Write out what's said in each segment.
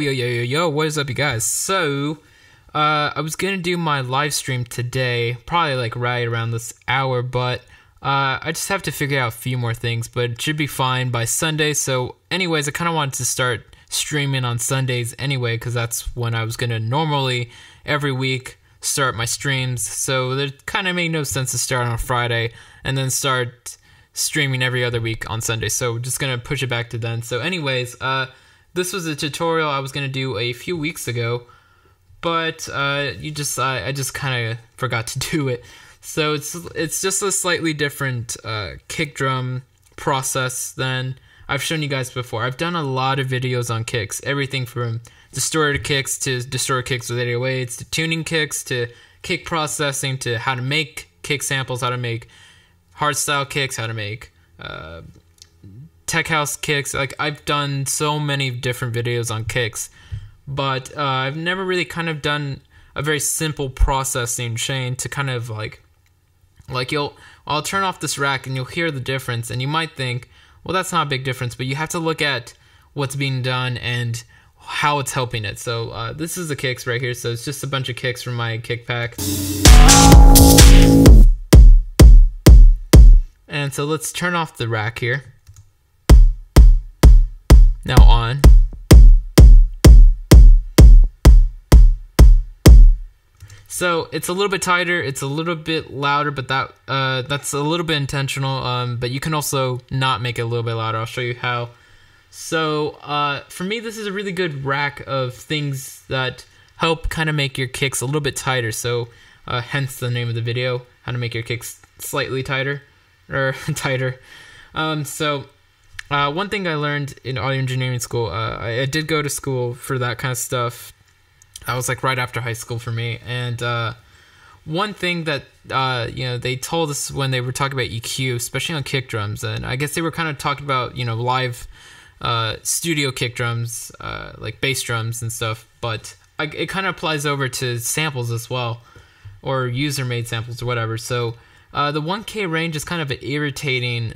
Yo, what is up, you guys? So, I was gonna do my live stream today, probably like right around this hour, but I just have to figure out a few more things, but it should be fine by Sunday. So, anyways, I kind of wanted to start streaming on Sundays anyway, because that's when I was gonna normally every week start my streams. So, it kind of made no sense to start on a Friday and then start streaming every other week on Sunday. So, just gonna push it back to then. So, anyways, this was a tutorial I was going to do a few weeks ago, but I just kind of forgot to do it. So it's just a slightly different kick drum process than I've shown you guys before. I've done a lot of videos on kicks, everything from distorted kicks to distorted kicks with 808s, to tuning kicks, to kick processing, to how to make kick samples, how to make hardstyle kicks, how to make tech house kicks. Like, I've done so many different videos on kicks, but I've never really kind of done a very simple processing chain to kind of like I'll turn off this rack and you'll hear the difference, and you might think, well, that's not a big difference, but you have to look at what's being done and how it's helping it. So this is the kicks right here. So it's just a bunch of kicks from my kick pack. And so let's turn off the rack here. Now on. So it's a little bit tighter, it's a little bit louder, but that's a little bit intentional. But you can also not make it a little bit louder. I'll show you how. So for me, this is a really good rack of things that help kind of make your kicks a little bit tighter. So hence the name of the video, how to make your kicks slightly tighter, or tighter. One thing I learned in audio engineering school, I did go to school for that kind of stuff. That was like right after high school for me. And one thing that they told us when they were talking about EQ, especially on kick drums, and I guess they were kind of talking about live studio kick drums, like bass drums and stuff. But it kind of applies over to samples as well, or user-made samples or whatever. So the 1K range is kind of an irritating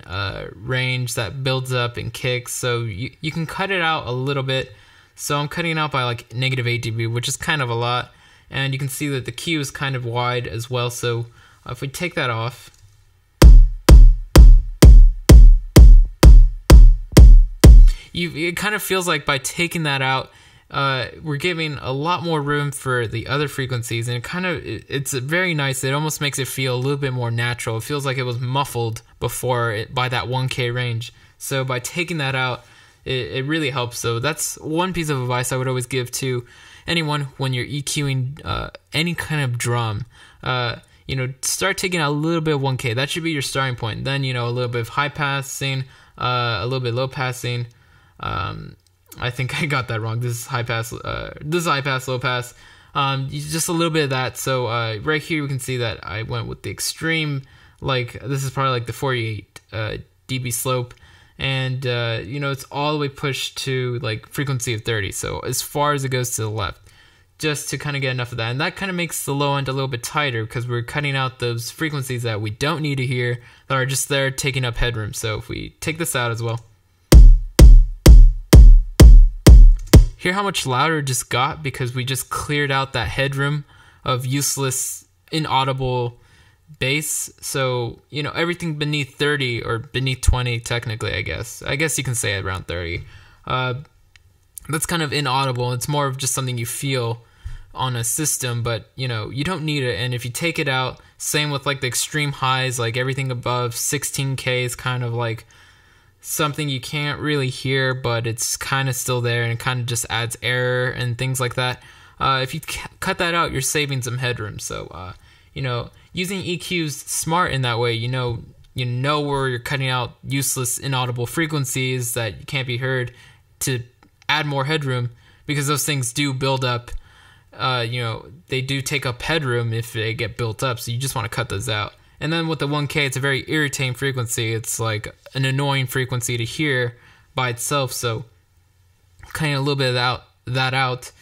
range that builds up in kicks, so you can cut it out a little bit. So I'm cutting it out by like -8 dB, which is kind of a lot, and you can see that the Q is kind of wide as well. So if we take that off, it kind of feels like by taking that out, we're giving a lot more room for the other frequencies, and it's very nice. It almost makes it feel a little bit more natural. It feels like it was muffled before by that 1K range. So by taking that out, it really helps. So that's one piece of advice I would always give to anyone when you're EQing any kind of drum. Start taking out a little bit of 1K. That should be your starting point. Then a little bit of high passing, a little bit low passing. I think I got that wrong. This is high pass. This is high pass, low pass. Just a little bit of that. So right here we can see that I went with the extreme. Like, this is probably like the 48 dB slope, and it's all the way pushed to like frequency of 30. So as far as it goes to the left, just to kind of get enough of that. And that kind of makes the low end a little bit tighter because we're cutting out those frequencies that we don't need to hear, that are just there taking up headroom. So if we take this out as well, hear how much louder it just got because we just cleared out that headroom of useless, inaudible bass. So, everything beneath 30 or beneath 20, technically, I guess you can say around 30. That's kind of inaudible. It's more of just something you feel on a system, but, you don't need it. And if you take it out, same with like the extreme highs, like everything above 16K is kind of like something you can't really hear, but it's kind of still there, and it kind of just adds error and things like that. If you cut that out, you're saving some headroom. So, using EQ's smart in that way. You know where you're cutting out useless, inaudible frequencies that can't be heard to add more headroom, because those things do build up. They do take up headroom if they get built up. So you just want to cut those out. And then with the 1K, it's a very irritating frequency. It's like an annoying frequency to hear by itself. So cutting a little bit of that out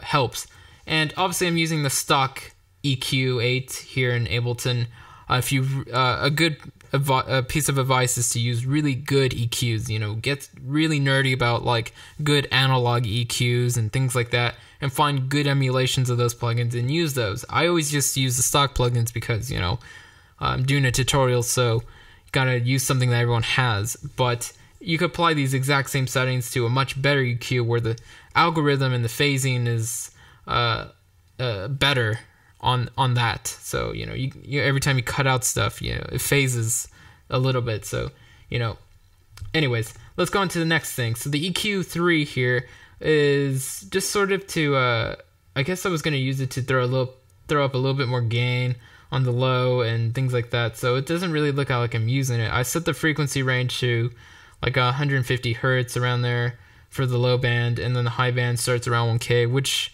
helps. And obviously I'm using the stock EQ8 here in Ableton. if you a piece of advice is to use really good EQs. Get really nerdy about like good analog EQs and things like that, and find good emulations of those plugins and use those. I always just use the stock plugins because I'm doing a tutorial, so you gotta use something that everyone has. But you could apply these exact same settings to a much better EQ where the algorithm and the phasing is better on that. So you every time you cut out stuff, it phases a little bit. So anyways, let's go on to the next thing. So the EQ3 here is just sort of to I guess I was going to use it to throw up a little bit more gain on the low and things like that, so it doesn't really look like I'm using it. I set the frequency range to like 150 hertz around there for the low band, and then the high band starts around 1K, which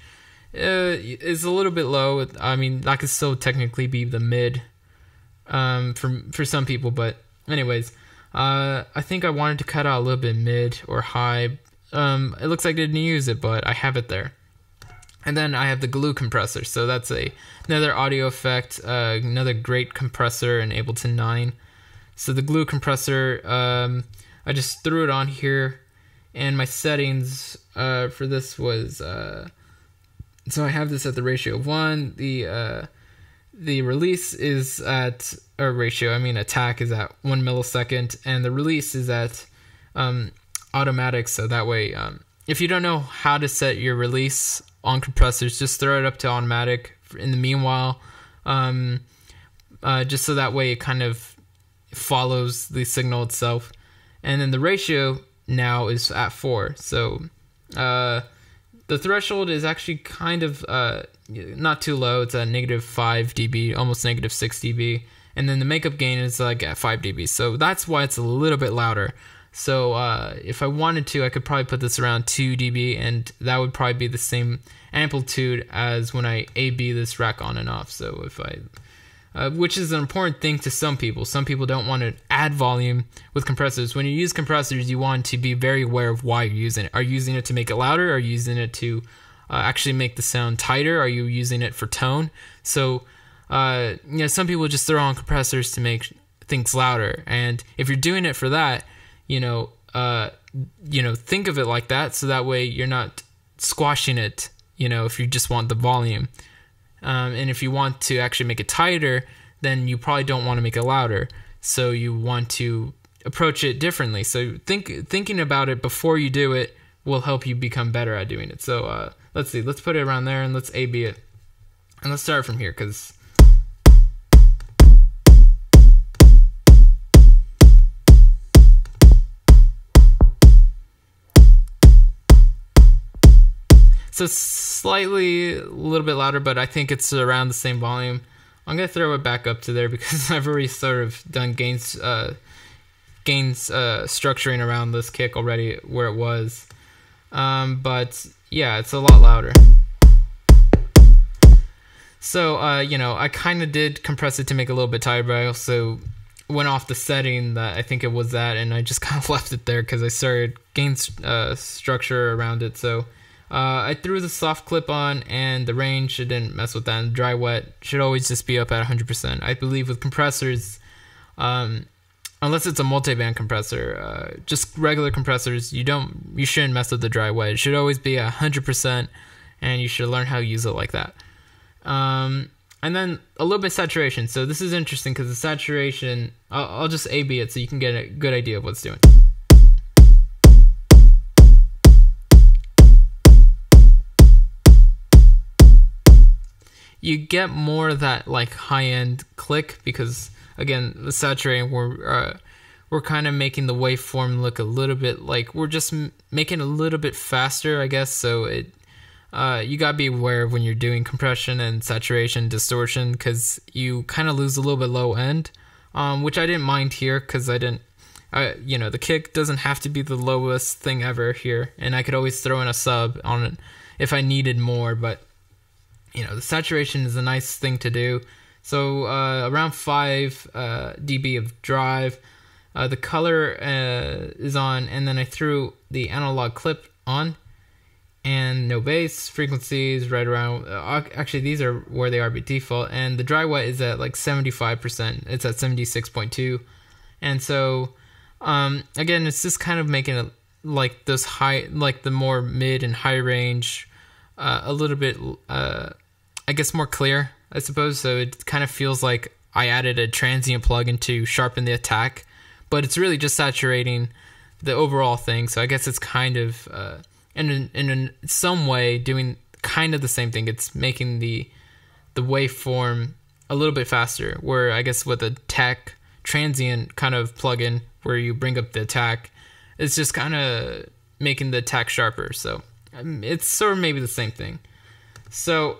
is a little bit low. I mean, that could still technically be the mid for some people, but anyways, I think I wanted to cut out a little bit mid or high. It looks like I didn't use it, but I have it there. And then I have the glue compressor, so that's another audio effect, another great compressor in Ableton 9. So the glue compressor, I just threw it on here, and my settings for this was, so I have this at the ratio of 1, the release is at, attack is at 1 millisecond, and the release is at automatic, so that way, if you don't know how to set your release on compressors, just throw it up to automatic in the meanwhile, just so that way it kind of follows the signal itself. And then the ratio now is at 4, so the threshold is actually kind of not too low. It's at -5 dB, almost -6 dB, and then the makeup gain is like at 5 dB, so that's why it's a little bit louder. So if I wanted to, I could probably put this around 2 dB, and that would probably be the same amplitude as when I A/B this rack on and off. So if which is an important thing to some people. Some people don't want to add volume with compressors. When you use compressors, you want to be very aware of why you're using it. Are you using it to make it louder? Are you using it to actually make the sound tighter? Are you using it for tone? So some people just throw on compressors to make things louder, and if you're doing it for that, think of it like that, so that way you're not squashing it, if you just want the volume. And if you want to actually make it tighter, then you probably don't want to make it louder, so you want to approach it differently. So thinking about it before you do it will help you become better at doing it. So let's see, let's put it around there, and let's A/B it, and let's start from here, because so it's slightly a little bit louder, but I think it's around the same volume. I'm going to throw it back up to there because I've already sort of done gains structuring around this kick already where it was. But yeah, it's a lot louder. So, I kind of did compress it to make it a little bit tighter, but I also went off the setting that I think it was that, and I just kind of left it there because I started gain structure around it. So I threw the soft clip on, and the range, I didn't mess with that. And dry wet should always just be up at 100%. I believe with compressors, unless it's a multi-band compressor, just regular compressors, you shouldn't mess with the dry wet. It should always be at 100%, and you should learn how to use it like that. And then a little bit of saturation. So this is interesting because the saturation, I'll just A/B it so you can get a good idea of what it's doing. You get more of that like high-end click because, again, the saturating, we're kind of making the waveform look a little bit like we're just making it a little bit faster, I guess. So you gotta be aware of when you're doing compression and saturation, distortion, because you kind of lose a little bit low end, which I didn't mind here because the kick doesn't have to be the lowest thing ever here, and I could always throw in a sub on it if I needed more, but the saturation is a nice thing to do. So around 5 dB of drive. The color is on, and then I threw the analog clip on, and no bass. Frequencies right around, actually these are where they are by default, and the dry wet is at like 75%. It's at 76.2. And so again, it's just kind of making it like those high, like the more mid and high range a little bit I guess more clear, I suppose. So it kind of feels like I added a transient plugin to sharpen the attack, but it's really just saturating the overall thing. So I guess it's kind of in some way doing kind of the same thing. It's making the waveform a little bit faster, where I guess with a attack transient kind of plugin where you bring up the attack, it's just kind of making the attack sharper. So it's sort of maybe the same thing. So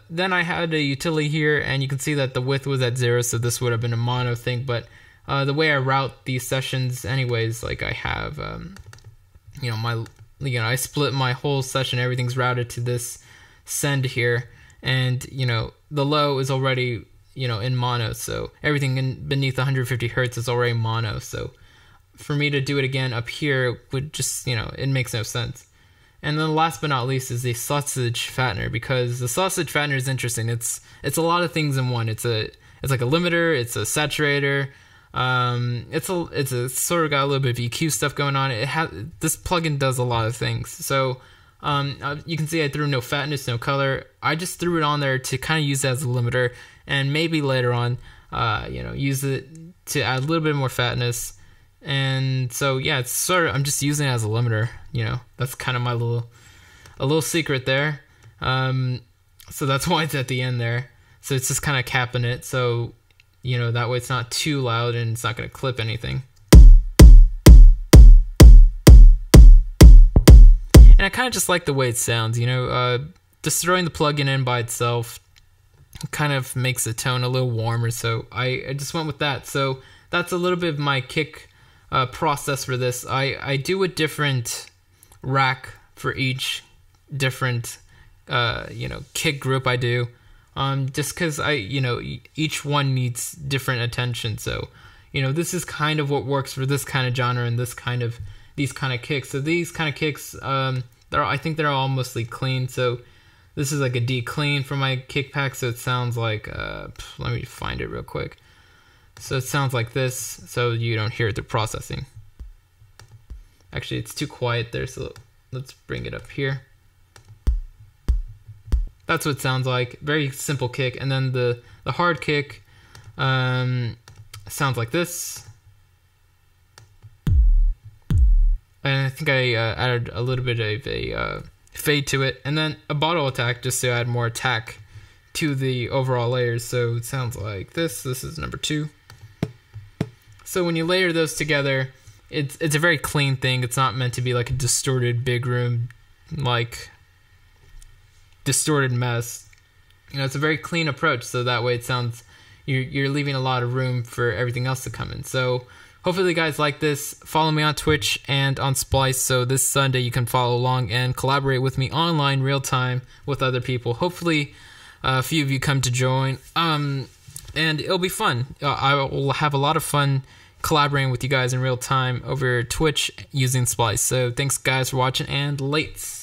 then I had a utility here, and you can see that the width was at 0, so this would have been a mono thing. But the way I route these sessions anyways, like I have I split my whole session, everything's routed to this send here, and the low is already in mono, so everything beneath 150 hertz is already mono. So for me to do it again up here would just it makes no sense. And then last but not least is the sausage fattener, because the sausage fattener is interesting. It's a lot of things in one. It's like a limiter, it's a saturator, it's a sort of got a little bit of EQ stuff going on. This plugin does a lot of things. So you can see I threw no fatness, no color. I just threw it on there to kind of use it as a limiter, and maybe later on use it to add a little bit more fatness. And so yeah, it's sort of, I'm just using it as a limiter. That's kind of my little secret there. So that's why it's at the end there. So it's just kind of capping it, so that way it's not too loud and it's not going to clip anything. And I kind of just like the way it sounds. Just throwing the plugin in by itself kind of makes the tone a little warmer, so I just went with that. So that's a little bit of my kick process for this. I do a different rack for each different kick group I do, just because each one needs different attention. So this is kind of what works for this kind of genre and these kind of kicks. So these kind of kicks, I think they're all mostly clean. So this is like a D clean for my kick pack, so it sounds like let me find it real quick. So it sounds like this, so you don't hear the processing. Actually, it's too quiet there, so let's bring it up here. That's what it sounds like. Very simple kick. And then the hard kick sounds like this. And I think I added a little bit of a fade to it. And then a bottle attack just to add more attack to the overall layers. So it sounds like this. This is number 2. So when you layer those together, it's a very clean thing. It's not meant to be like a distorted big room, like distorted mess. It's a very clean approach, so that way it sounds, you're leaving a lot of room for everything else to come in. So hopefully you guys like this. Follow me on Twitch and on Splice, so this Sunday you can follow along and collaborate with me online real time with other people. Hopefully a few of you come to join, and it'll be fun. I will have a lot of fun collaborating with you guys in real time over Twitch using Splice. So thanks guys for watching, and lates.